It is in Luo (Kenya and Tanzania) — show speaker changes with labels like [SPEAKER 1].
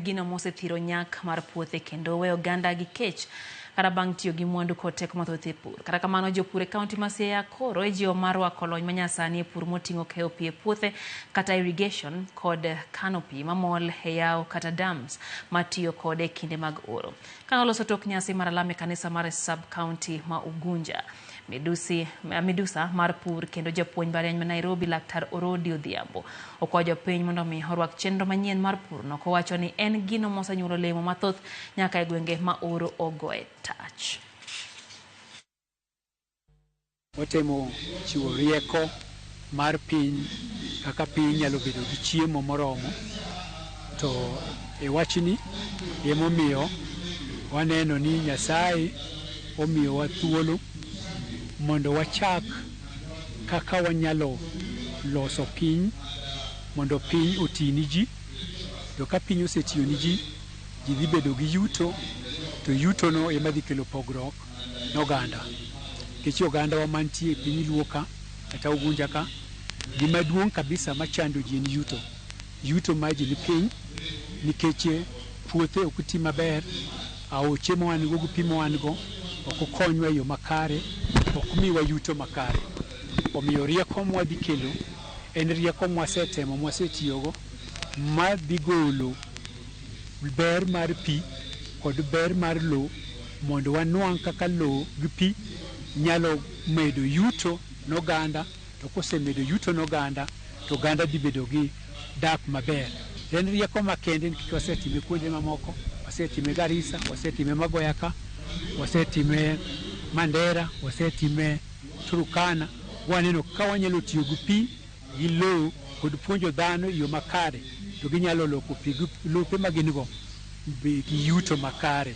[SPEAKER 1] Gino mosethiro nyak mar puothe kendo weyo oganda gi kech kata bang' tiyo gi mwandu kod teko mathoth e pur. Kata kamano, jopur e kaunti ma Siaya koro ijiwo mar rwako lony manyasani e pur moting'o keyo pi e puothe kata irrigation kod kano pi mamol e yawo kata dams matiyo kode e kinde mag oro. Kanoloso tok nyasi mar alam e kanisa mar sub-county ma Ugunja, midusa mar pur kendo japuonj mbalariany ma Nairobi Laktar Orodi Odhiambo okwayo jopiny mondo omi orwak chenro manyien mar pur no, kowacho ni en gino mosenyuolo olemo mathoth nyaka e gwenge ma oro ogoe tach.
[SPEAKER 2] Watemo chiwo rieko mar piny kaka piny nyalo bedo gi chiemo moromo, to e wachni emomiyo waneno ni Nyasaye omiyowa thuolo mondo wachak kaka wanyalo loso piny mondo piny oti ni ji, to ka piny osetiyo ni ji, ji dhi bedo gi yuto, to yuto no ema dhi kelo pogruok n'oganda. Nikech oganda wa mantie e piny Luo ka kata Ugunja ka, gima duong' kabisa machando ji en yuto. Yuto ma ji ni piny nikech puothe ok ti maber, aoche ma wan go gi pi ma wan go ok okonywa e yo makare, ok miwa yuto makare. Omiyo rieko ma wadhi kelo en rieko ma wasetemo, ma wasetiyogo, ma dhi golo ber mar pi kod ber mar lowo, mondo wanwang' kaka lowo gi pi nyalo medo yuto n'oganda, to kosemedo yuto n'oganda, to oganda dhi bedo gi dak maber. En rieko makende nikech wasetime kuonde mamoko, wasetime Garissa, wasetime Magoya ka, wasetime Mandera, wasetime Turkana. Waneno ka wanyalo tiyo gi pi gi lowo kod puonjo dhano e yo makare, to ginyalo loko pi gi lope ma gin go gi yuto makare.